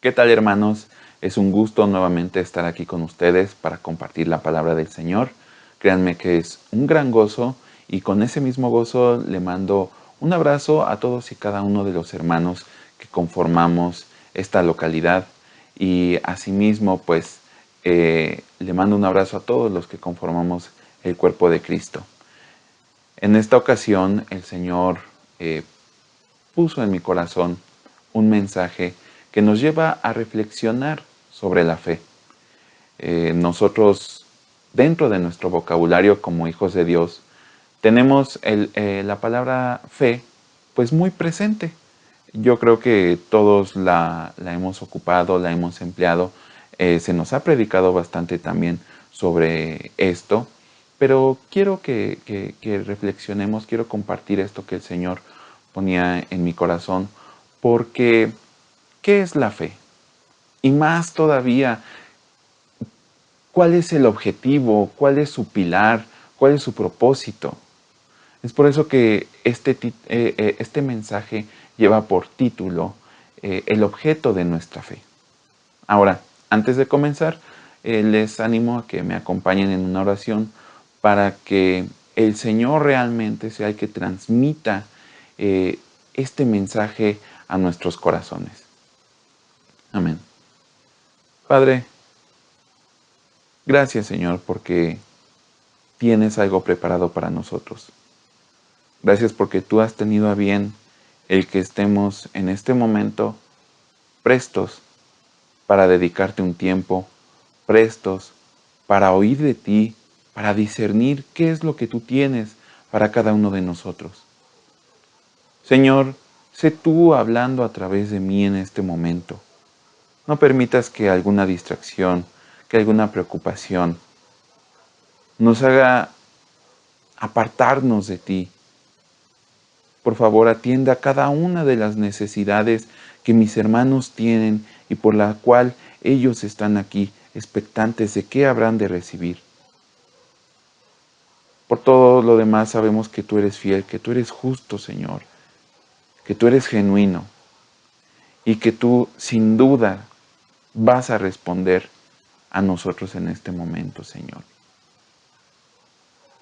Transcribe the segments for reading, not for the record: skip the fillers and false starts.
¿Qué tal, hermanos? Es un gusto nuevamente estar aquí con ustedes para compartir la palabra del Señor. Créanme que es un gran gozo y con ese mismo gozo le mando un abrazo a todos y cada uno de los hermanos que conformamos esta localidad y asimismo pues le mando un abrazo a todos los que conformamos el cuerpo de Cristo. En esta ocasión el Señor puso en mi corazón un mensaje que nos lleva a reflexionar sobre la fe. Nosotros, dentro de nuestro vocabulario como hijos de Dios, tenemos la palabra fe pues muy presente. Yo creo que todos la hemos ocupado, la hemos empleado. Se nos ha predicado bastante también sobre esto, pero quiero que reflexionemos, quiero compartir esto que el Señor ponía en mi corazón, porque ¿qué es la fe? Y más todavía, ¿cuál es el objetivo? ¿Cuál es su pilar? ¿Cuál es su propósito? Es por eso que este mensaje lleva por título el objeto de nuestra fe. Ahora, antes de comenzar, les animo a que me acompañen en una oración para que el Señor realmente sea el que transmita este mensaje a nuestros corazones. Amén. Padre, gracias Señor porque tienes algo preparado para nosotros. Gracias porque tú has tenido a bien el que estemos en este momento prestos para dedicarte un tiempo, prestos para oír de ti, para discernir qué es lo que tú tienes para cada uno de nosotros. Señor, sé tú hablando a través de mí en este momento. No permitas que alguna distracción, que alguna preocupación nos haga apartarnos de ti. Por favor, atienda cada una de las necesidades que mis hermanos tienen y por la cual ellos están aquí, expectantes de qué habrán de recibir. Por todo lo demás sabemos que tú eres fiel, que tú eres justo, Señor, que tú eres genuino y que tú sin duda vas a responder a nosotros en este momento, Señor.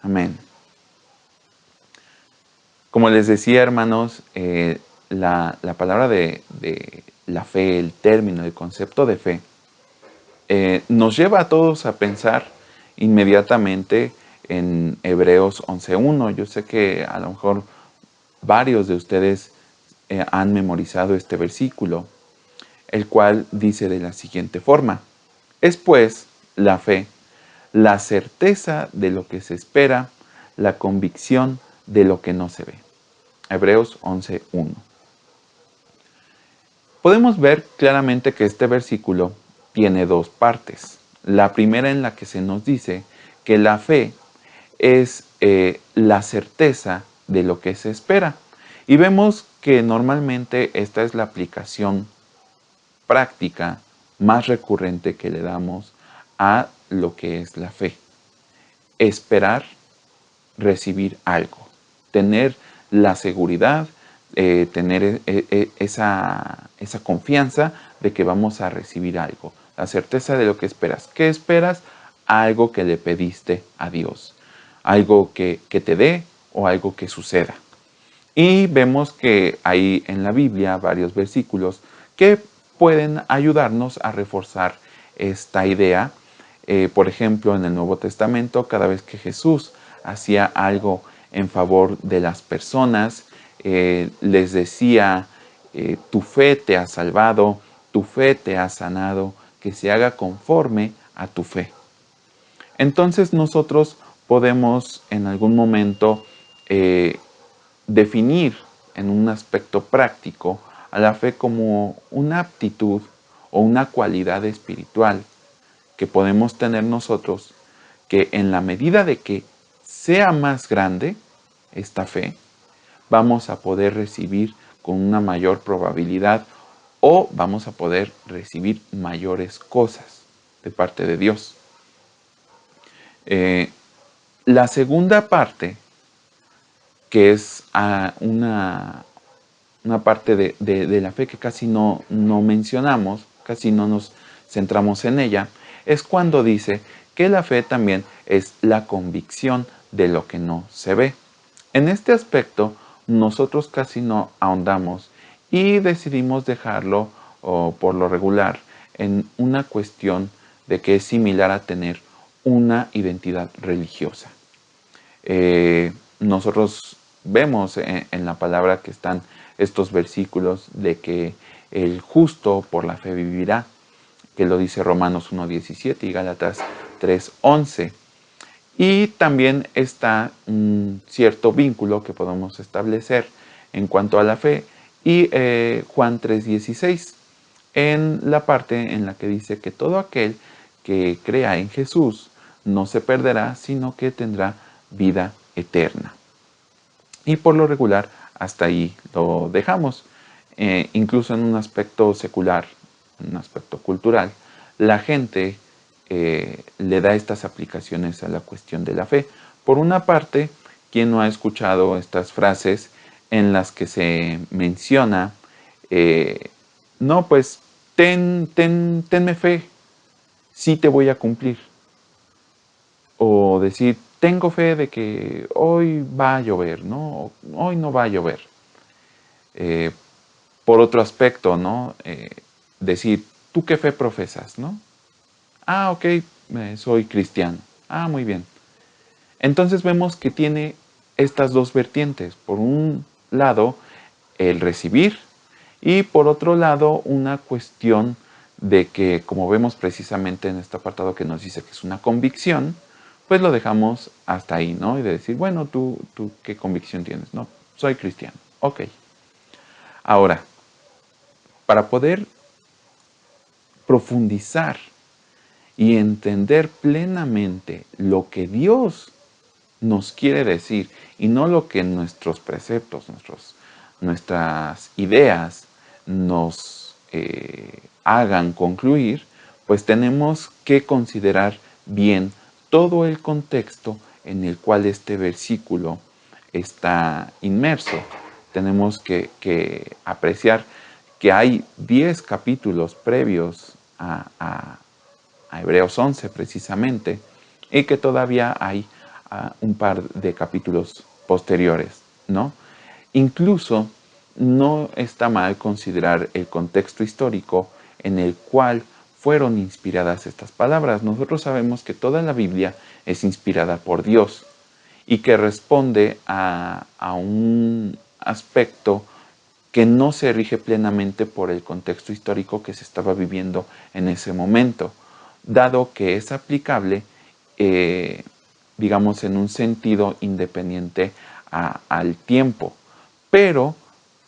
Amén. Como les decía, hermanos, la palabra de la fe, el término, el concepto de fe, nos lleva a todos a pensar inmediatamente en Hebreos 11.1. Yo sé que a lo mejor varios de ustedes han memorizado este versículo, el cual dice de la siguiente forma: es pues la fe, la certeza de lo que se espera, la convicción de lo que no se ve. Hebreos 11.1. Podemos ver claramente que este versículo tiene dos partes. La primera en la que se nos dice que la fe es la certeza de lo que se espera. Y vemos que normalmente esta es la aplicación práctica más recurrente que le damos a lo que es la fe. Esperar recibir algo, tener la seguridad, tener esa confianza de que vamos a recibir algo, la certeza de lo que esperas. ¿Qué esperas? Algo que le pediste a Dios, algo que te dé o algo que suceda. Y vemos que hay en la Biblia varios versículos que pueden ayudarnos a reforzar esta idea. Por ejemplo, en el Nuevo Testamento, cada vez que Jesús hacía algo en favor de las personas, les decía, tu fe te ha salvado, tu fe te ha sanado, que se haga conforme a tu fe. Entonces nosotros podemos en algún momento definir en un aspecto práctico a la fe como una aptitud o una cualidad espiritual que podemos tener nosotros, que en la medida de que sea más grande esta fe, vamos a poder recibir con una mayor probabilidad o vamos a poder recibir mayores cosas de parte de Dios. La segunda parte, que es una parte de la fe que casi no mencionamos, casi no nos centramos en ella, es cuando dice que la fe también es la convicción de lo que no se ve. En este aspecto, nosotros casi no ahondamos y decidimos dejarlo, o por lo regular, en una cuestión de que es similar a tener una identidad religiosa. Nosotros vemos en la palabra que están estos versículos de que el justo por la fe vivirá, que lo dice Romanos 1:17 y Gálatas 3:11. Y también está un cierto vínculo que podemos establecer en cuanto a la fe y Juan 3:16, en la parte en la que dice que todo aquel que crea en Jesús no se perderá, sino que tendrá vida eterna. Y por lo regular, hasta ahí lo dejamos. Incluso en un aspecto secular, en un aspecto cultural, la gente le da estas aplicaciones a la cuestión de la fe. Por una parte, ¿quién no ha escuchado estas frases en las que se menciona, no, pues, tenme fe, sí te voy a cumplir? O decir, tengo fe de que hoy va a llover, ¿no? Hoy no va a llover. Eh, por otro aspecto, ¿no? Decir, ¿tú qué fe profesas, no? Ah, ok, soy cristiano. Ah, muy bien. Entonces vemos que tiene estas dos vertientes. Por un lado, el recibir, y por otro lado, una cuestión de que, como vemos precisamente en este apartado que nos dice que es una convicción, pues lo dejamos hasta ahí, ¿no? Y de decir, bueno, ¿tú qué convicción tienes? No, soy cristiano. Ok. Ahora, para poder profundizar y entender plenamente lo que Dios nos quiere decir y no lo que nuestros preceptos, nuestras ideas nos hagan concluir, pues tenemos que considerar bien todo el contexto en el cual este versículo está inmerso. Tenemos que apreciar que hay 10 capítulos previos a Hebreos 11 precisamente, y que todavía hay un par de capítulos posteriores, ¿no? Incluso no está mal considerar el contexto histórico en el cual fueron inspiradas estas palabras. Nosotros sabemos que toda la Biblia es inspirada por Dios y que responde a un aspecto que no se rige plenamente por el contexto histórico que se estaba viviendo en ese momento, dado que es aplicable, digamos, en un sentido independiente al tiempo. Pero,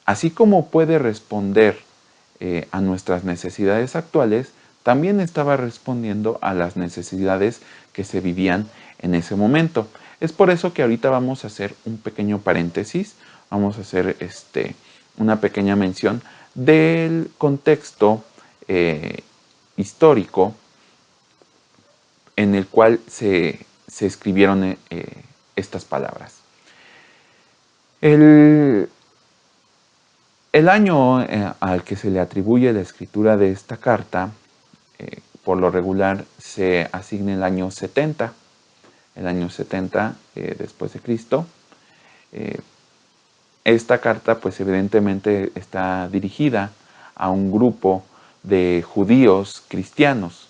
así como puede responder a nuestras necesidades actuales, también estaba respondiendo a las necesidades que se vivían en ese momento. Es por eso que ahorita vamos a hacer un pequeño paréntesis, vamos a hacer una pequeña mención del contexto histórico en el cual se escribieron estas palabras. El año al que se le atribuye la escritura de esta carta, por lo regular se asigna el año 70, después de Cristo. Esta carta, pues evidentemente está dirigida a un grupo de judíos cristianos,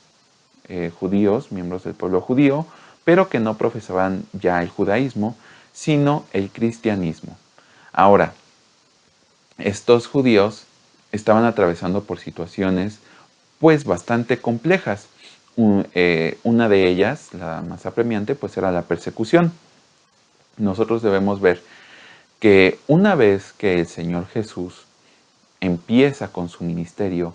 judíos, miembros del pueblo judío, pero que no profesaban ya el judaísmo, sino el cristianismo. Ahora, estos judíos estaban atravesando por situaciones pues bastante complejas. Una de ellas, la más apremiante, pues era la persecución. Nosotros debemos ver que una vez que el Señor Jesús empieza con su ministerio,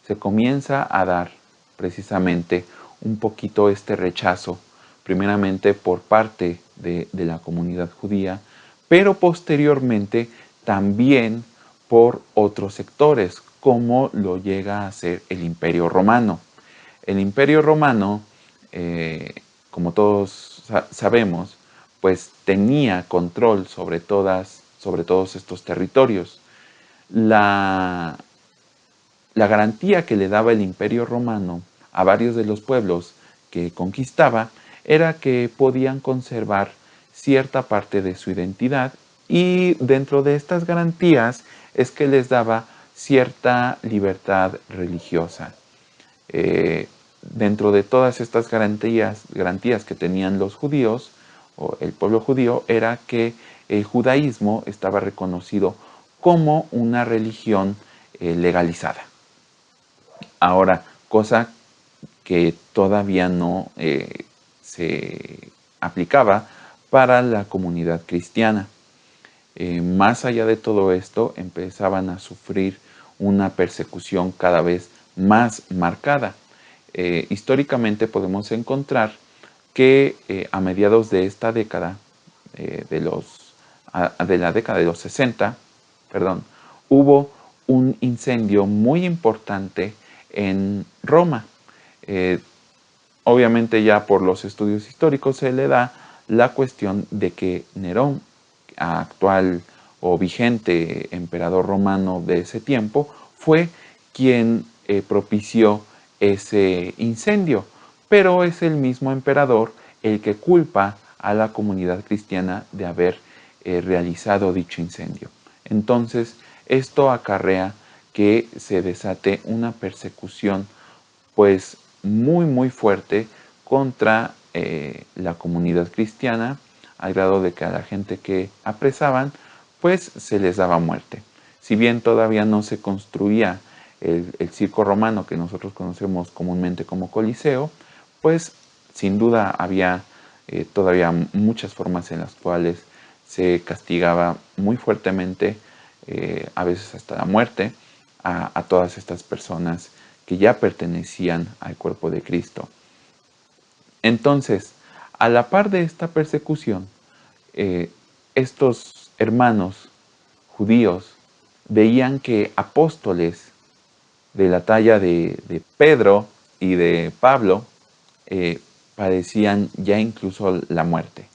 se comienza a dar precisamente un poquito este rechazo, primeramente por parte de la comunidad judía, pero posteriormente también por otros sectores, como lo llega a ser el Imperio Romano. El Imperio Romano, como todos sabemos, pues tenía control sobre todos estos territorios. La la garantía que le daba el Imperio Romano a varios de los pueblos que conquistaba era que podían conservar cierta parte de su identidad, y dentro de estas garantías es que les daba cierta libertad religiosa. Dentro de todas estas garantías que tenían los judíos o el pueblo judío, era que el judaísmo estaba reconocido como una religión legalizada. Ahora, cosa que todavía no se aplicaba para la comunidad cristiana. Más allá de todo esto, empezaban a sufrir una persecución cada vez más marcada. Históricamente podemos encontrar que a mediados de esta década, de la década de los 60, perdón, hubo un incendio muy importante en Roma. Eh, Obviamente ya por los estudios históricos se le da la cuestión de que Nerón, actual o vigente emperador romano de ese tiempo, fue quien propició ese incendio, pero es el mismo emperador el que culpa a la comunidad cristiana de haber realizado dicho incendio. Entonces, esto acarrea que se desate una persecución pues muy fuerte contra la comunidad cristiana, al grado de que a la gente que apresaban pues se les daba muerte. Si bien todavía no se construía el circo romano que nosotros conocemos comúnmente como Coliseo, pues sin duda había todavía muchas formas en las cuales se castigaba muy fuertemente, a veces hasta la muerte, a todas estas personas que ya pertenecían al cuerpo de Cristo. Entonces, a la par de esta persecución, estos hermanos judíos veían que apóstoles de la talla de Pedro y de Pablo padecían ya incluso la muerte,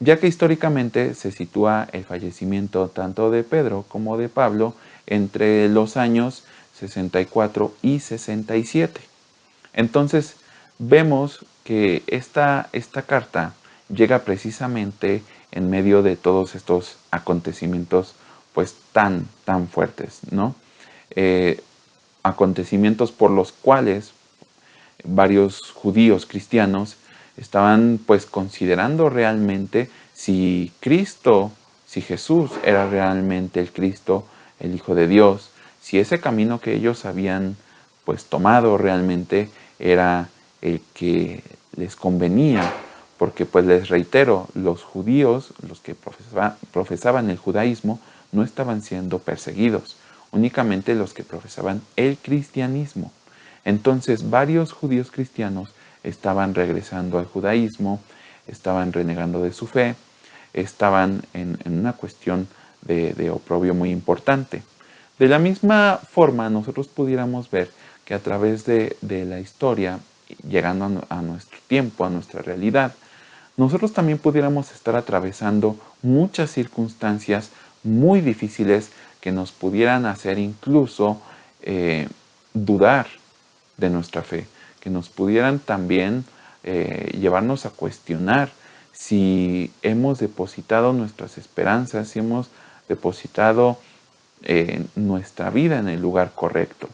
ya que históricamente se sitúa el fallecimiento tanto de Pedro como de Pablo entre los años 64 y 67. Entonces vemos que esta carta llega precisamente en medio de todos estos acontecimientos pues tan fuertes, ¿no? Acontecimientos por los cuales varios judíos cristianos estaban pues considerando realmente si Cristo, si Jesús era realmente el Cristo, el Hijo de Dios, si ese camino que ellos habían pues tomado realmente era el que les convenía, porque pues les reitero, los judíos, los que profesaban el judaísmo, no estaban siendo perseguidos, únicamente los que profesaban el cristianismo. Entonces varios judíos cristianos estaban regresando al judaísmo, estaban renegando de su fe, estaban en una cuestión de oprobio muy importante. De la misma forma, nosotros pudiéramos ver que a través de la historia, llegando a nuestro tiempo, a nuestra realidad, nosotros también pudiéramos estar atravesando muchas circunstancias muy difíciles que nos pudieran hacer incluso dudar de nuestra fe, que nos pudieran también llevarnos a cuestionar si hemos depositado nuestras esperanzas, si hemos depositado nuestra vida en el lugar correcto.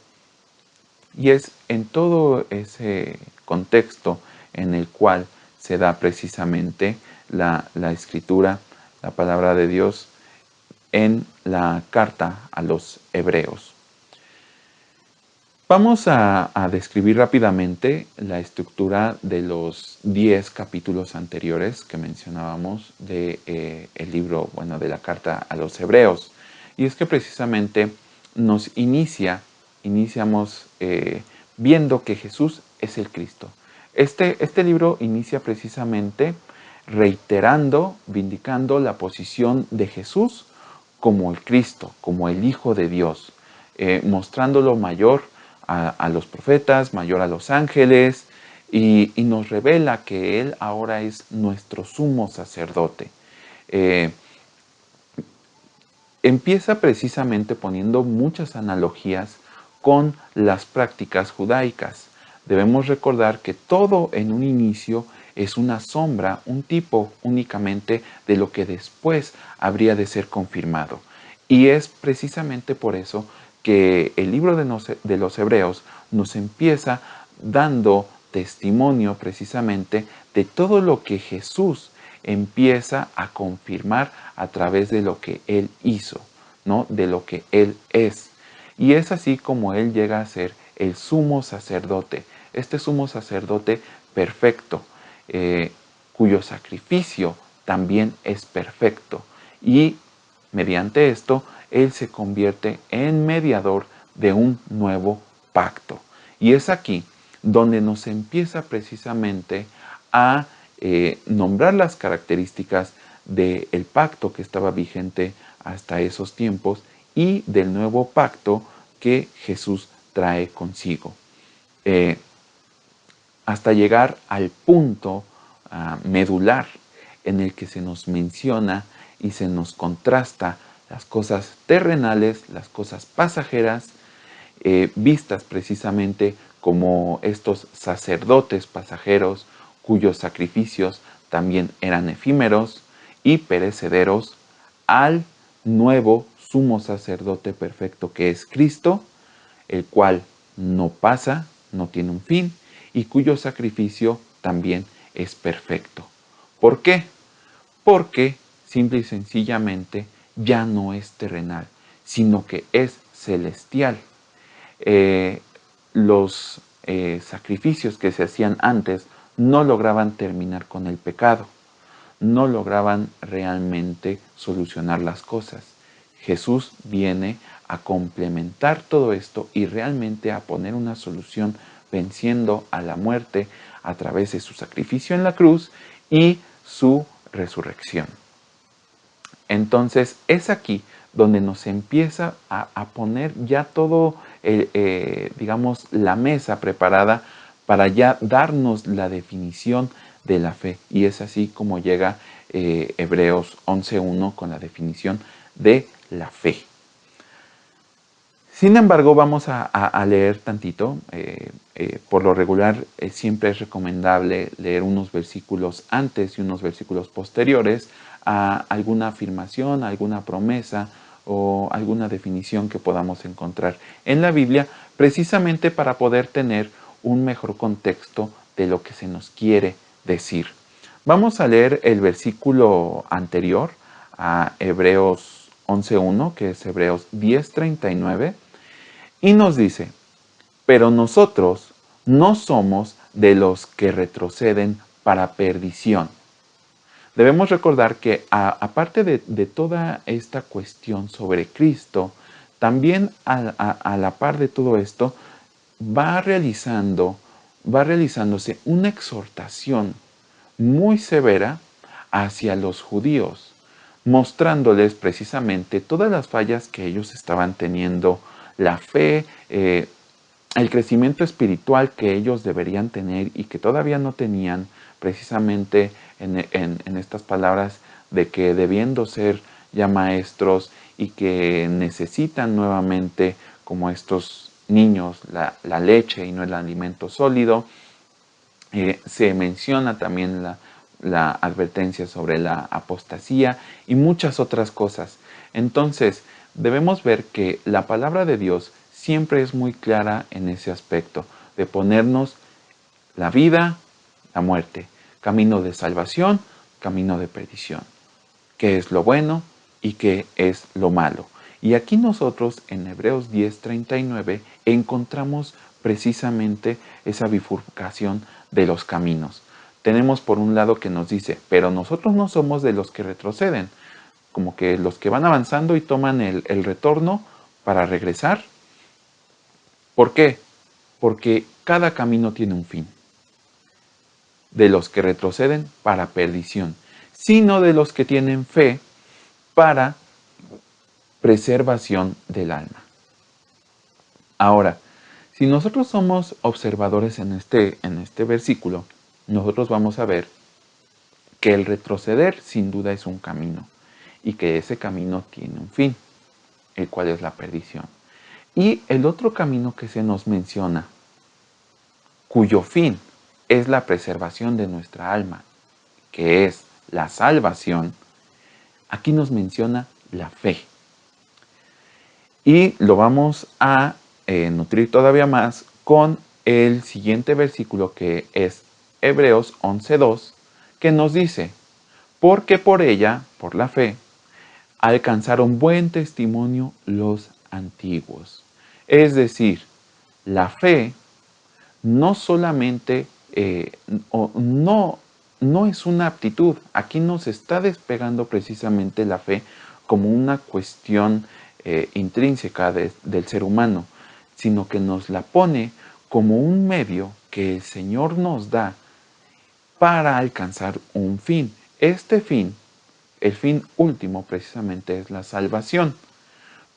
Y es en todo ese contexto en el cual se da precisamente la escritura, la palabra de Dios, en la carta a los hebreos. Vamos a describir rápidamente la estructura de los 10 capítulos anteriores que mencionábamos de el libro, de la carta a los hebreos. Y es que precisamente nos iniciamos viendo que Jesús es el Cristo. Este libro inicia precisamente reiterando, vindicando la posición de Jesús como el Cristo, como el Hijo de Dios, mostrándolo mayor a los profetas, mayor a los ángeles, y nos revela que Él ahora es nuestro sumo sacerdote. Empieza precisamente poniendo muchas analogías con las prácticas judaicas. Debemos recordar que todo en un inicio es una sombra, un tipo únicamente de lo que después habría de ser confirmado. Y es precisamente por eso que el libro de los Hebreos nos empieza dando testimonio precisamente de todo lo que Jesús empieza a confirmar a través de lo que Él hizo, ¿no? De lo que Él es. Y es así como Él llega a ser el sumo sacerdote, este sumo sacerdote perfecto, cuyo sacrificio también es perfecto. Y mediante esto, Él se convierte en mediador de un nuevo pacto. Y es aquí donde nos empieza precisamente a nombrar las características del pacto que estaba vigente hasta esos tiempos y del nuevo pacto que Jesús trae consigo. Hasta llegar al punto medular en el que se nos menciona y se nos contrasta las cosas terrenales, las cosas pasajeras, vistas precisamente como estos sacerdotes pasajeros cuyos sacrificios también eran efímeros y perecederos, al nuevo sumo sacerdote perfecto que es Cristo, el cual no pasa, no tiene un fin y cuyo sacrificio también es perfecto. ¿Por qué? Porque simple y sencillamente ya no es terrenal, sino que es celestial. Los sacrificios que se hacían antes no lograban terminar con el pecado, no lograban realmente solucionar las cosas. Jesús viene a complementar todo esto y realmente a poner una solución venciendo a la muerte a través de su sacrificio en la cruz y su resurrección. Entonces es aquí donde nos empieza a poner ya todo, digamos, la mesa preparada para ya darnos la definición de la fe. Y es así como llega Hebreos 11.1 con la definición de la fe. Sin embargo, vamos a leer tantito. Por lo regular, siempre es recomendable leer unos versículos antes y unos versículos posteriores a alguna afirmación, alguna promesa o alguna definición que podamos encontrar en la Biblia, precisamente para poder tener un mejor contexto de lo que se nos quiere decir. Vamos a leer el versículo anterior a Hebreos 11.1, que es Hebreos 10.39. Y nos dice, pero nosotros no somos de los que retroceden para perdición. Debemos recordar que aparte de toda esta cuestión sobre Cristo, también a la par de todo esto, va realizándose una exhortación muy severa hacia los judíos, mostrándoles precisamente todas las fallas que ellos estaban teniendo, la fe, el crecimiento espiritual que ellos deberían tener y que todavía no tenían, precisamente en estas palabras de que debiendo ser ya maestros y que necesitan nuevamente, como estos niños, la leche y no el alimento sólido. Se menciona también la advertencia sobre la apostasía y muchas otras cosas. Entonces, debemos ver que la palabra de Dios siempre es muy clara en ese aspecto, de ponernos la vida, la muerte, camino de salvación, camino de perdición, qué es lo bueno y qué es lo malo. Y aquí nosotros en Hebreos 10:39 encontramos precisamente esa bifurcación de los caminos. Tenemos por un lado que nos dice, pero nosotros no somos de los que retroceden, como que los que van avanzando y toman el retorno para regresar. ¿Por qué? Porque cada camino tiene un fin. De los que retroceden para perdición, sino de los que tienen fe para preservación del alma. Ahora, si nosotros somos observadores en este versículo, nosotros vamos a ver que el retroceder sin duda es un camino y que ese camino tiene un fin, el cual es la perdición. Y el otro camino que se nos menciona, cuyo fin es la preservación de nuestra alma, que es la salvación, aquí nos menciona la fe. Y lo vamos a nutrir todavía más con el siguiente versículo, que es Hebreos 11:2, que nos dice: porque por ella, por la fe, alcanzaron buen testimonio los antiguos. Es decir, la fe no solamente, no es una aptitud. Aquí nos está despegando precisamente la fe como una cuestión intrínseca del ser humano, sino que nos la pone como un medio que el Señor nos da para alcanzar un fin. Este fin, el fin último precisamente, es la salvación.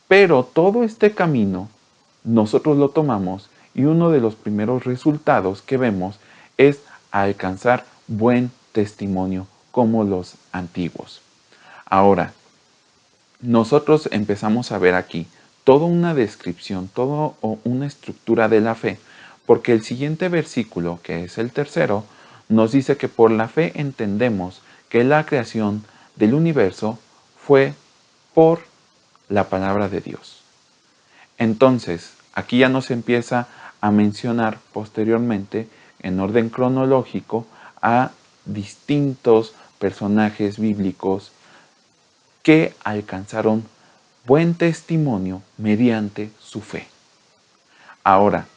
Pero todo este camino nosotros lo tomamos y uno de los primeros resultados que vemos es alcanzar buen testimonio como los antiguos. Ahora, nosotros empezamos a ver aquí toda una descripción, toda una estructura de la fe, porque el siguiente versículo, que es el tercero, nos dice que por la fe entendemos que la creación del universo fue por la palabra de Dios. Entonces, aquí ya nos empieza a mencionar posteriormente, en orden cronológico, a distintos personajes bíblicos que alcanzaron buen testimonio mediante su fe. Ahora,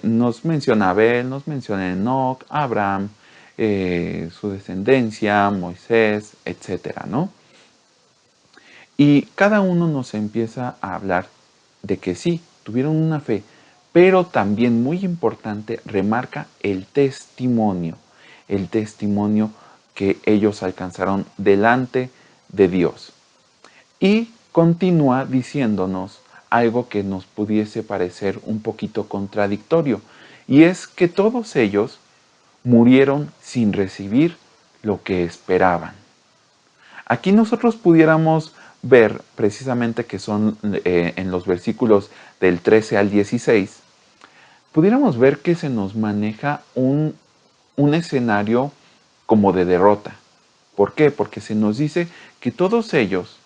nos menciona Abel, nos menciona Enoc, Abraham, su descendencia, Moisés, etcétera, ¿no? Y cada uno nos empieza a hablar de que sí, tuvieron una fe, pero también muy importante, remarca el testimonio que ellos alcanzaron delante de Dios. Y continúa diciéndonos algo que nos pudiese parecer un poquito contradictorio, y es que todos ellos murieron sin recibir lo que esperaban. Aquí nosotros pudiéramos ver precisamente que son en los versículos del 13 al 16, pudiéramos ver que se nos maneja un escenario como de derrota. ¿Por qué? Porque se nos dice que todos ellos,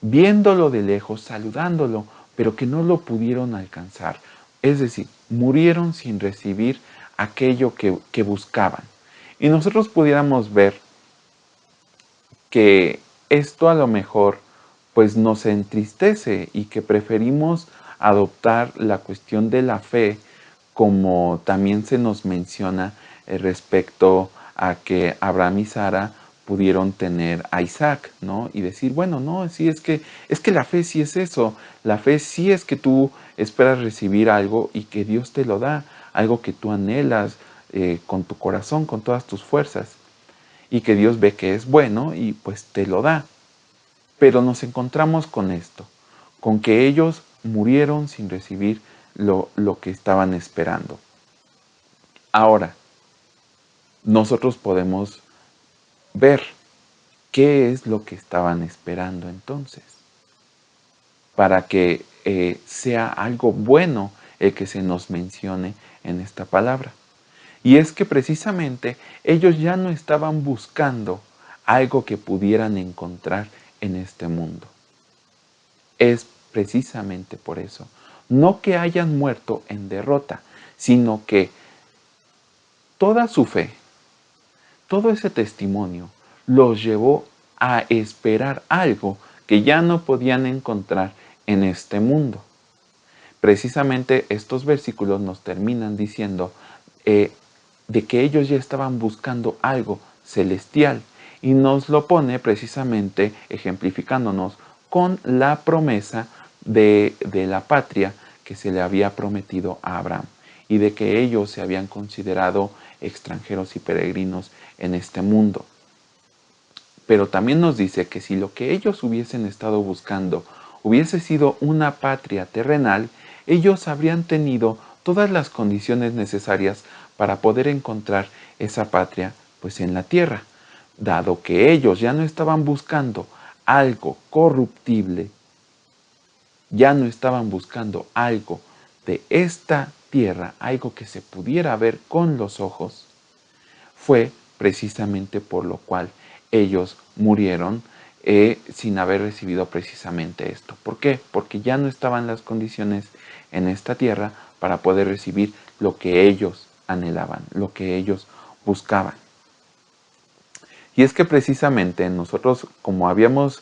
viéndolo de lejos, saludándolo, pero que no lo pudieron alcanzar. Es decir, murieron sin recibir aquello que buscaban. Y nosotros pudiéramos ver que esto a lo mejor pues nos entristece y que preferimos adoptar la cuestión de la fe, como también se nos menciona respecto a que Abraham y Sara pudieron tener a Isaac, ¿no? Y decir, bueno, no, sí, es que la fe sí es eso, la fe sí es que tú esperas recibir algo y que Dios te lo da, algo que tú anhelas con tu corazón, con todas tus fuerzas, y que Dios ve que es bueno y pues te lo da. Pero nos encontramos con esto, con que ellos murieron sin recibir lo que estaban esperando. Ahora, nosotros podemos ver qué es lo que estaban esperando entonces, para que sea algo bueno el que se nos mencione en esta palabra. Y es que precisamente ellos ya no estaban buscando algo que pudieran encontrar en este mundo. Es precisamente por eso. No que hayan muerto en derrota, sino que toda su fe, todo ese testimonio, los llevó a esperar algo que ya no podían encontrar en este mundo. Precisamente estos versículos nos terminan diciendo de que ellos ya estaban buscando algo celestial, y nos lo pone precisamente ejemplificándonos con la promesa de la patria que se le había prometido a Abraham, y de que ellos se habían considerado extranjeros y peregrinos en este mundo. Pero también nos dice que si lo que ellos hubiesen estado buscando hubiese sido una patria terrenal, ellos habrían tenido todas las condiciones necesarias para poder encontrar esa patria pues en la tierra, dado que ellos ya no estaban buscando algo corruptible, ya no estaban buscando algo de esta tierra, algo que se pudiera ver con los ojos, fue precisamente por lo cual ellos murieron sin haber recibido precisamente esto. ¿Por qué? Porque ya no estaban las condiciones en esta tierra para poder recibir lo que ellos anhelaban, lo que ellos buscaban. Y es que precisamente nosotros, como habíamos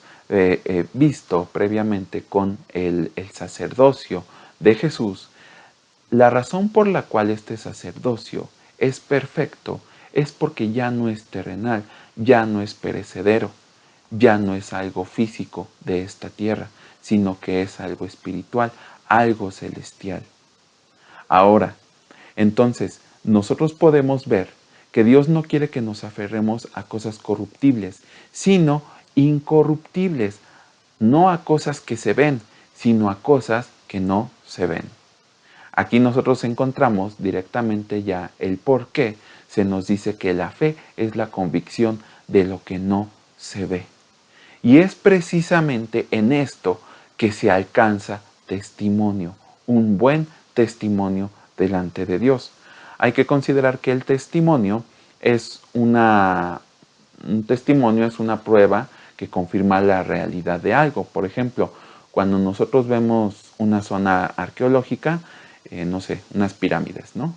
visto previamente con el sacerdocio de Jesús, la razón por la cual este sacerdocio es perfecto es porque ya no es terrenal, ya no es perecedero, ya no es algo físico de esta tierra, sino que es algo espiritual, algo celestial. Ahora, entonces, nosotros podemos ver que Dios no quiere que nos aferremos a cosas corruptibles, sino incorruptibles, no a cosas que se ven, sino a cosas que no se ven. Aquí nosotros encontramos directamente ya el por qué se nos dice que la fe es la convicción de lo que no se ve. Y es precisamente en esto que se alcanza testimonio, un buen testimonio delante de Dios. Hay que considerar que el testimonio es un testimonio es una prueba que confirma la realidad de algo. Por ejemplo, cuando nosotros vemos una zona arqueológica, no sé, unas pirámides, ¿no?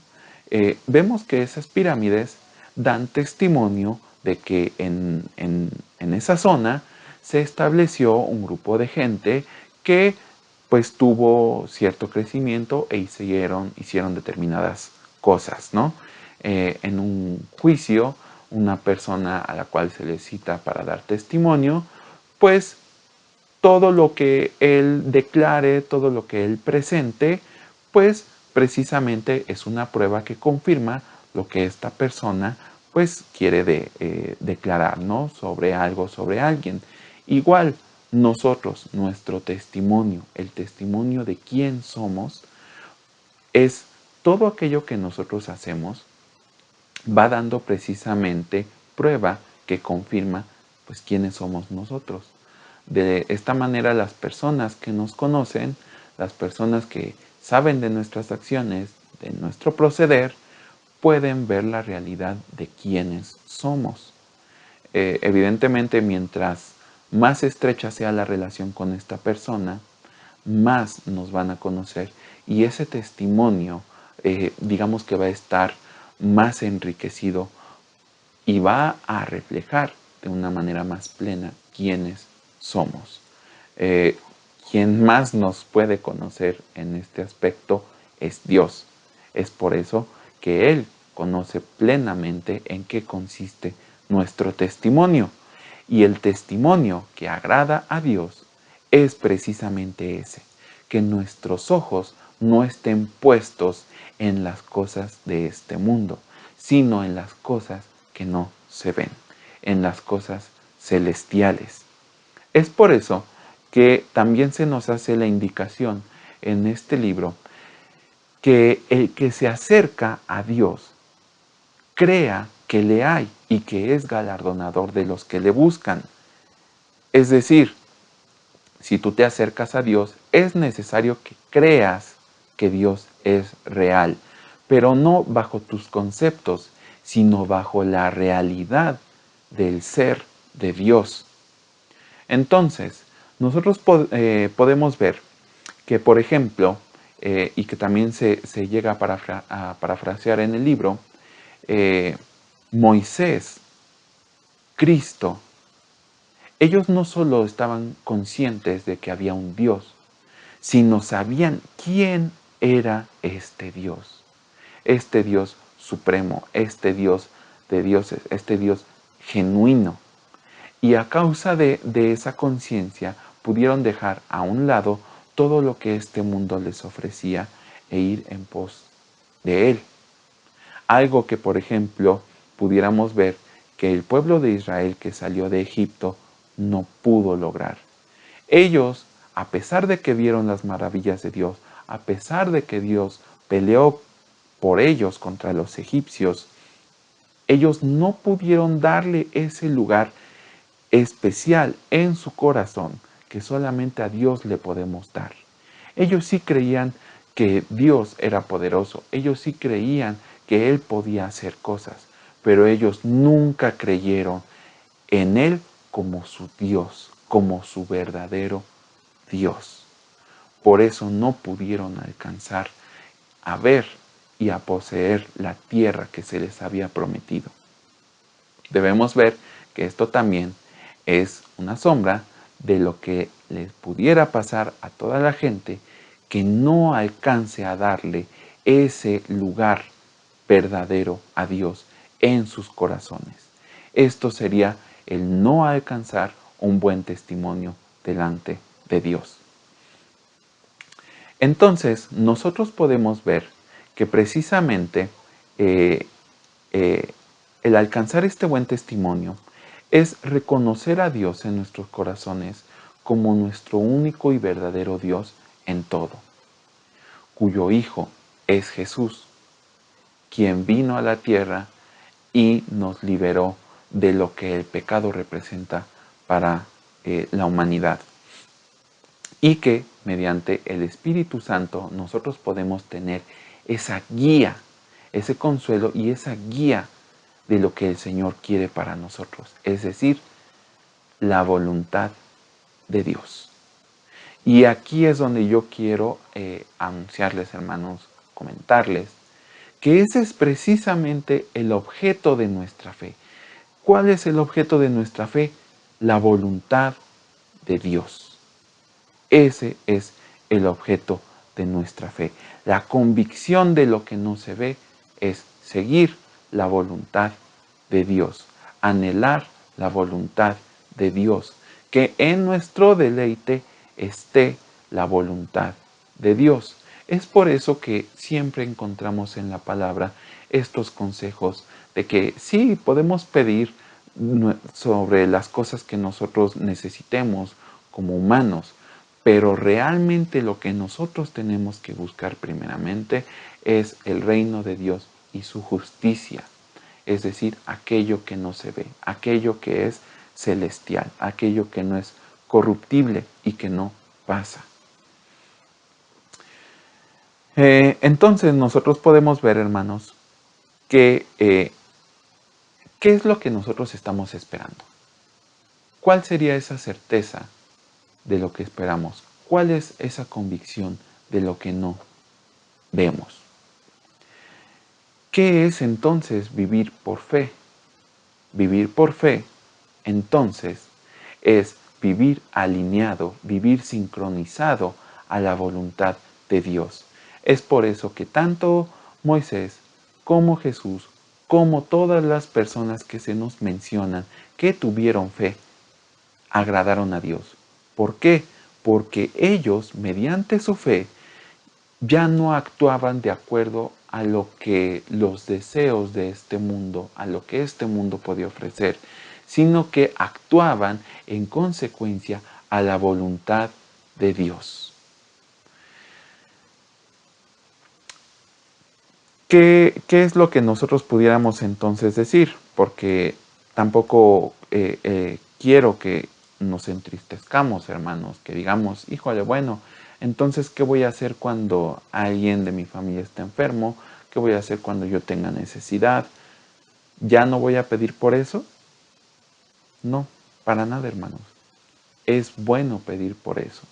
Vemos que esas pirámides dan testimonio de que en esa zona se estableció un grupo de gente que pues tuvo cierto crecimiento e hicieron determinadas cosas, ¿no? En un juicio, una persona a la cual se le cita para dar testimonio, pues todo lo que él declare, todo lo que él presente, pues precisamente es una prueba que confirma lo que esta persona pues quiere declarar, ¿no? Sobre algo, sobre alguien. Igual nosotros, nuestro testimonio, el testimonio de quién somos, es todo aquello que nosotros hacemos va dando precisamente prueba que confirma pues quiénes somos nosotros. De esta manera las personas que nos conocen, las personas que saben de nuestras acciones, de nuestro proceder, pueden ver la realidad de quiénes somos. Evidentemente, mientras más estrecha sea la relación con esta persona, más nos van a conocer y ese testimonio, digamos que va a estar más enriquecido y va a reflejar de una manera más plena quiénes somos. Quien más nos puede conocer en este aspecto es Dios. Es por eso que Él conoce plenamente en qué consiste nuestro testimonio. Y el testimonio que agrada a Dios es precisamente ese, que nuestros ojos no estén puestos en las cosas de este mundo, sino en las cosas que no se ven, en las cosas celestiales. Es por eso que también se nos hace la indicación en este libro que el que se acerca a Dios crea que le hay y que es galardonador de los que le buscan. Es decir, si tú te acercas a Dios, es necesario que creas que Dios es real, pero no bajo tus conceptos, sino bajo la realidad del ser de Dios. Entonces, nosotros podemos ver que, por ejemplo, y que también se llega a parafrasear en el libro, Moisés, Cristo, ellos no solo estaban conscientes de que había un Dios, sino sabían quién era este Dios supremo, este Dios de dioses, este Dios genuino. Y a causa de esa conciencia pudieron dejar a un lado todo lo que este mundo les ofrecía e ir en pos de Él. Algo que, por ejemplo, pudiéramos ver que el pueblo de Israel que salió de Egipto no pudo lograr. Ellos, a pesar de que vieron las maravillas de Dios, a pesar de que Dios peleó por ellos contra los egipcios, ellos no pudieron darle ese lugar especial en su corazón que solamente a Dios le podemos dar. Ellos sí creían que Dios era poderoso, ellos sí creían que Él podía hacer cosas, pero ellos nunca creyeron en Él como su Dios, como su verdadero Dios. Por eso no pudieron alcanzar a ver y a poseer la tierra que se les había prometido. Debemos ver que esto también es una sombra de lo que les pudiera pasar a toda la gente que no alcance a darle ese lugar verdadero a Dios en sus corazones. Esto sería el no alcanzar un buen testimonio delante de Dios. Entonces, nosotros podemos ver que precisamente eh, eh, el alcanzar este buen testimonio es reconocer a Dios en nuestros corazones como nuestro único y verdadero Dios en todo, cuyo Hijo es Jesús, quien vino a la tierra y nos liberó de lo que el pecado representa para la humanidad. Y que mediante el Espíritu Santo nosotros podemos tener esa guía, ese consuelo y esa guía de lo que el Señor quiere para nosotros, es decir, la voluntad de Dios. Y aquí es donde yo quiero anunciarles, hermanos, comentarles, que ese es precisamente el objeto de nuestra fe. ¿Cuál es el objeto de nuestra fe? La voluntad de Dios. Ese es el objeto de nuestra fe. La convicción de lo que no se ve es seguir la voluntad de Dios, anhelar la voluntad de Dios, que en nuestro deleite esté la voluntad de Dios. Es por eso que siempre encontramos en la palabra estos consejos de que sí podemos pedir sobre las cosas que nosotros necesitemos como humanos, pero realmente lo que nosotros tenemos que buscar primeramente es el reino de Dios y su justicia, es decir, aquello que no se ve, aquello que es celestial, aquello que no es corruptible y que no pasa. Entonces nosotros podemos ver, hermanos, que ¿qué es lo que nosotros estamos esperando? ¿Cuál sería esa certeza de lo que esperamos? ¿Cuál es esa convicción de lo que no vemos? ¿Qué es entonces vivir por fe? Vivir por fe, entonces, es vivir alineado, vivir sincronizado a la voluntad de Dios. Es por eso que tanto Moisés como Jesús, como todas las personas que se nos mencionan que tuvieron fe, agradaron a Dios. ¿Por qué? Porque ellos, mediante su fe, ya no actuaban de acuerdo a lo que los deseos de este mundo, a lo que este mundo podía ofrecer, sino que actuaban en consecuencia a la voluntad de Dios. ¿Qué es lo que nosotros pudiéramos entonces decir? Porque tampoco quiero que nos entristezcamos, hermanos, que digamos, híjole, bueno, entonces, ¿qué voy a hacer cuando alguien de mi familia esté enfermo? ¿Qué voy a hacer cuando yo tenga necesidad? ¿Ya no voy a pedir por eso? No, para nada, hermanos. Es bueno pedir por eso,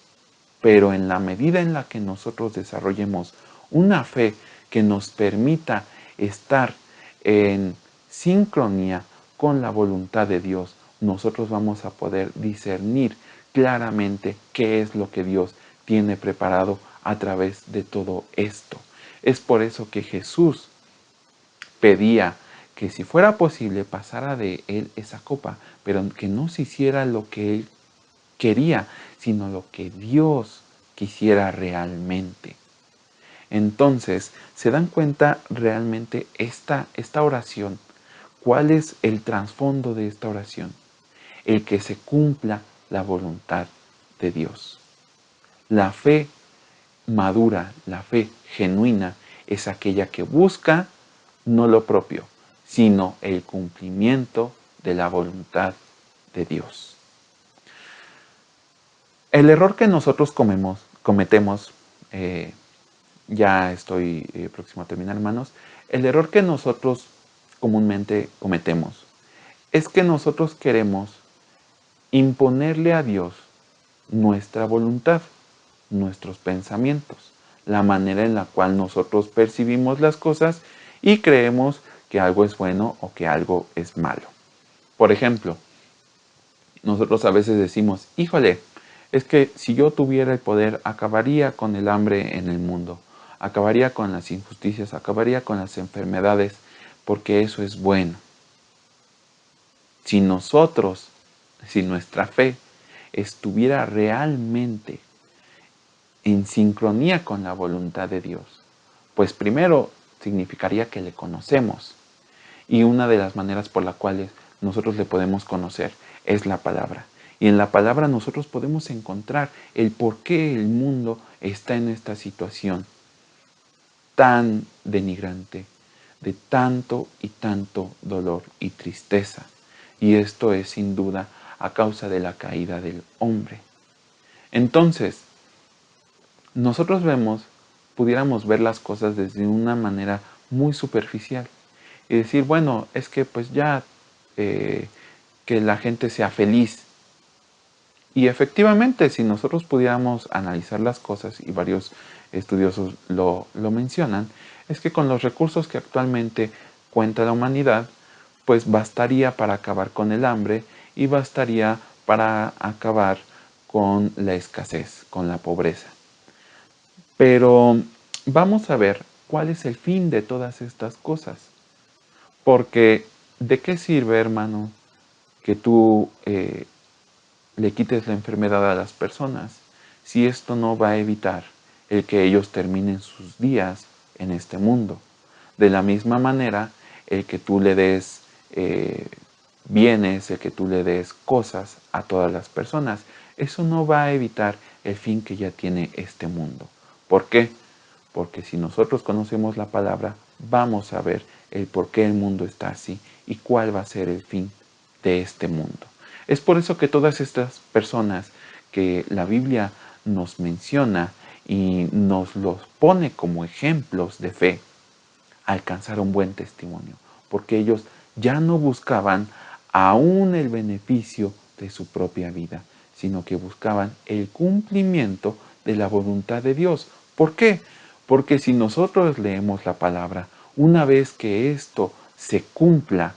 pero en la medida en la que nosotros desarrollemos una fe que nos permita estar en sincronía con la voluntad de Dios, nosotros vamos a poder discernir claramente qué es lo que Dios tiene preparado a través de todo esto. Es por eso que Jesús pedía que si fuera posible pasara de él esa copa, pero que no se hiciera lo que él quería, sino lo que Dios quisiera realmente. Entonces, ¿se dan cuenta realmente esta oración? ¿Cuál es el trasfondo de esta oración? El que se cumpla la voluntad de Dios. La fe madura, la fe genuina, es aquella que busca no lo propio, sino el cumplimiento de la voluntad de Dios. El error que nosotros cometemos ya estoy próximo a terminar, hermanos, el error que nosotros comúnmente cometemos es que nosotros queremos imponerle a Dios nuestra voluntad, nuestros pensamientos, la manera en la cual nosotros percibimos las cosas y creemos que algo es bueno o que algo es malo. Por ejemplo, nosotros a veces decimos, híjole, es que si yo tuviera el poder, acabaría con el hambre en el mundo, acabaría con las injusticias, acabaría con las enfermedades, porque eso es bueno. Si nosotros, si nuestra fe estuviera realmente en sincronía con la voluntad de Dios, pues primero significaría que le conocemos. Y una de las maneras por las cuales nosotros le podemos conocer es la palabra. Y en la palabra nosotros podemos encontrar el por qué el mundo está en esta situación tan denigrante, de tanto y tanto dolor y tristeza. Y esto es sin duda a causa de la caída del hombre. Entonces, nosotros pudiéramos ver las cosas desde una manera muy superficial y decir, bueno, es que pues ya que la gente sea feliz. Y efectivamente, si nosotros pudiéramos analizar las cosas, y varios estudiosos lo mencionan, es que con los recursos que actualmente cuenta la humanidad, pues bastaría para acabar con el hambre y bastaría para acabar con la escasez, con la pobreza. Pero vamos a ver cuál es el fin de todas estas cosas. Porque ¿de qué sirve, hermano, que tú le quites la enfermedad a las personas si esto no va a evitar el que ellos terminen sus días en este mundo? De la misma manera, el que tú le des bienes, el que tú le des cosas a todas las personas, eso no va a evitar el fin que ya tiene este mundo. ¿Por qué? Porque si nosotros conocemos la palabra, vamos a ver el por qué el mundo está así y cuál va a ser el fin de este mundo. Es por eso que todas estas personas que la Biblia nos menciona y nos los pone como ejemplos de fe, alcanzaron buen testimonio, porque ellos ya no buscaban aún el beneficio de su propia vida, sino que buscaban el cumplimiento de la voluntad de Dios. ¿Por qué? Porque si nosotros leemos la palabra, una vez que esto se cumpla,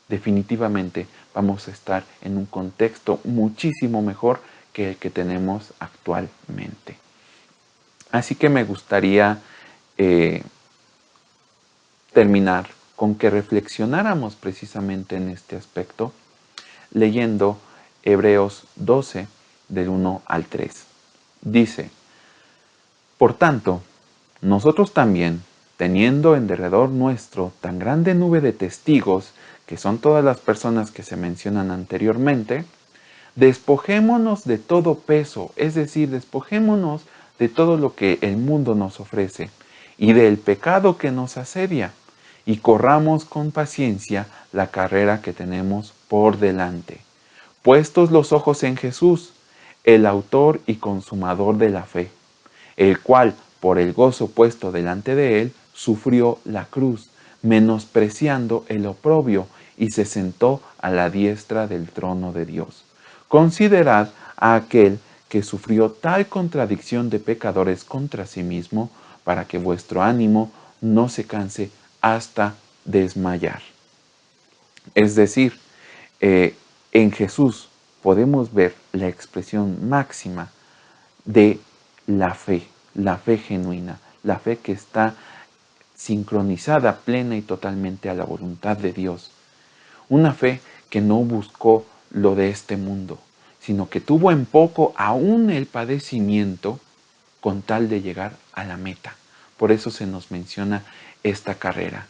definitivamente vamos a estar en un contexto muchísimo mejor que el que tenemos actualmente. Así que me gustaría terminar con que reflexionáramos precisamente en este aspecto leyendo Hebreos 12 del 1 al 3. Dice, por tanto, nosotros también, teniendo en derredor nuestro tan grande nube de testigos, que son todas las personas que se mencionan anteriormente, despojémonos de todo peso, es decir, despojémonos de todo lo que el mundo nos ofrece y del pecado que nos asedia, y corramos con paciencia la carrera que tenemos por delante. Puestos los ojos en Jesús, el autor y consumador de la fe, el cual, por el gozo puesto delante de él, sufrió la cruz, menospreciando el oprobio, y se sentó a la diestra del trono de Dios. Considerad a aquel que sufrió tal contradicción de pecadores contra sí mismo, para que vuestro ánimo no se canse hasta desmayar. Es decir, en Jesús podemos ver la expresión máxima de la fe genuina, la fe que está sincronizada plena y totalmente a la voluntad de Dios. Una fe que no buscó lo de este mundo, sino que tuvo en poco aún el padecimiento con tal de llegar a la meta. Por eso se nos menciona esta carrera.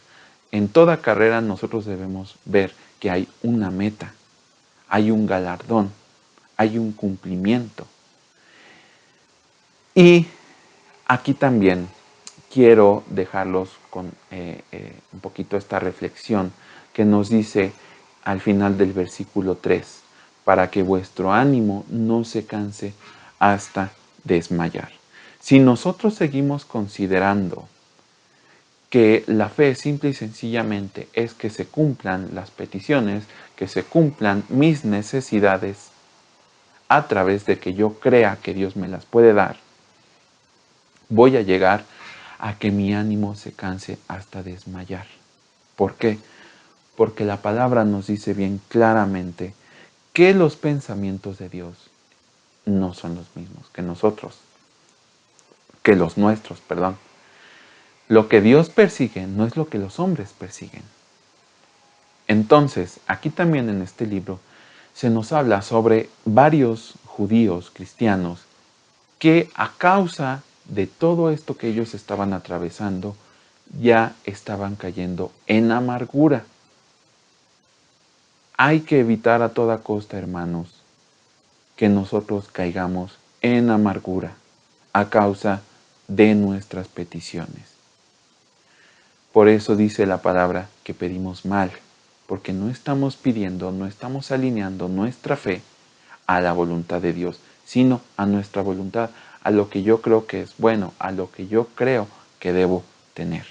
En toda carrera nosotros debemos ver que hay una meta, hay un galardón, hay un cumplimiento. Y aquí también quiero dejarlos con un poquito esta reflexión que nos dice al final del versículo 3, para que vuestro ánimo no se canse hasta desmayar. Si nosotros seguimos considerando que la fe simple y sencillamente es que se cumplan las peticiones, que se cumplan mis necesidades a través de que yo crea que Dios me las puede dar, voy a llegar a que mi ánimo se canse hasta desmayar. ¿Por qué? Porque la palabra nos dice bien claramente que los pensamientos de Dios no son los mismos que nosotros, que los nuestros, perdón. Lo que Dios persigue no es lo que los hombres persiguen. Entonces, aquí también en este libro se nos habla sobre varios judíos cristianos que a causa de todo esto que ellos estaban atravesando, ya estaban cayendo en amargura. Hay que evitar a toda costa, hermanos, que nosotros caigamos en amargura a causa de nuestras peticiones. Por eso dice la palabra que pedimos mal, porque no estamos pidiendo, no estamos alineando nuestra fe a la voluntad de Dios, sino a nuestra voluntad, a lo que yo creo que es bueno, a lo que yo creo que debo tener.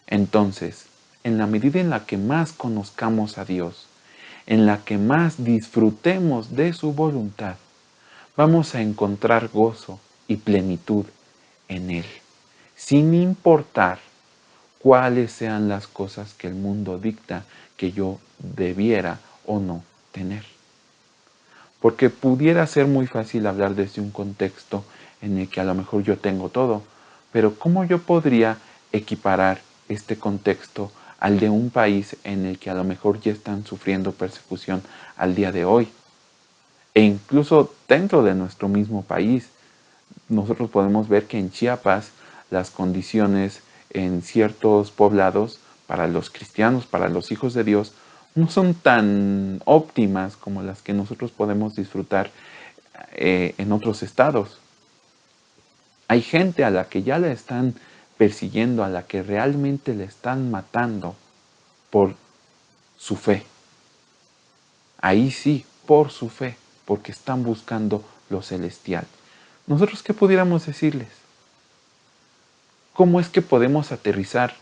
Entonces, en la medida en la que más conozcamos a Dios, en la que más disfrutemos de su voluntad, vamos a encontrar gozo y plenitud en Él, sin importar cuáles sean las cosas que el mundo dicta que yo debiera o no tener. Porque pudiera ser muy fácil hablar desde un contexto en el que a lo mejor yo tengo todo, pero ¿cómo yo podría equiparar este contexto al de un país en el que a lo mejor ya están sufriendo persecución al día de hoy? E incluso dentro de nuestro mismo país, nosotros podemos ver que en Chiapas las condiciones en ciertos poblados para los cristianos, para los hijos de Dios, no son tan óptimas como las que nosotros podemos disfrutar en otros estados. Hay gente a la que ya la están persiguiendo, a la que realmente le están matando por su fe. Ahí sí, por su fe, porque están buscando lo celestial. ¿Nosotros qué pudiéramos decirles? ¿Cómo es que podemos aterrizar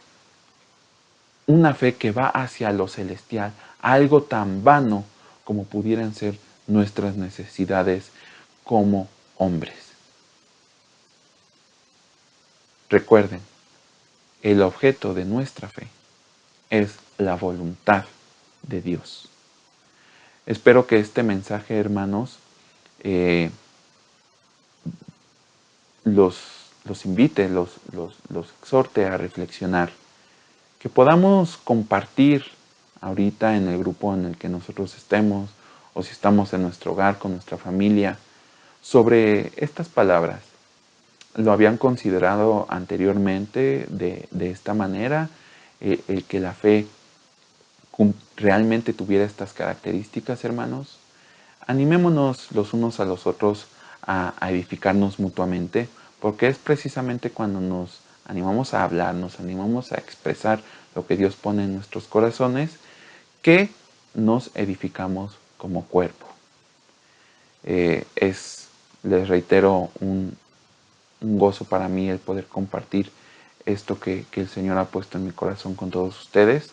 una fe que va hacia lo celestial, a algo tan vano como pudieran ser nuestras necesidades como hombres? Recuerden, el objeto de nuestra fe es la voluntad de Dios. Espero que este mensaje, hermanos, los invite, los exhorte a reflexionar, que podamos compartir ahorita en el grupo en el que nosotros estemos, o si estamos en nuestro hogar con nuestra familia, sobre estas palabras. ¿Lo habían considerado anteriormente de esta manera? El que la fe realmente tuviera estas características, hermanos. Animémonos los unos a los otros a edificarnos mutuamente, porque es precisamente cuando nos animamos a hablar, nos animamos a expresar lo que Dios pone en nuestros corazones, que nos edificamos como cuerpo. Les reitero, un gozo para mí el poder compartir esto que el Señor ha puesto en mi corazón con todos ustedes,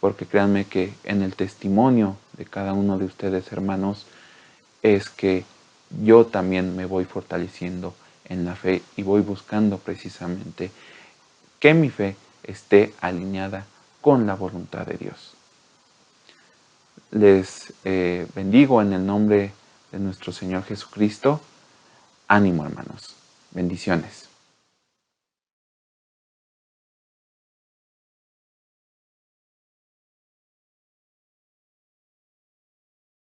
porque créanme que en el testimonio de cada uno de ustedes, hermanos, es que yo también me voy fortaleciendo en la fe y voy buscando precisamente que mi fe esté alineada con la voluntad de Dios. Les bendigo en el nombre de nuestro Señor Jesucristo. Ánimo, hermanos. Bendiciones.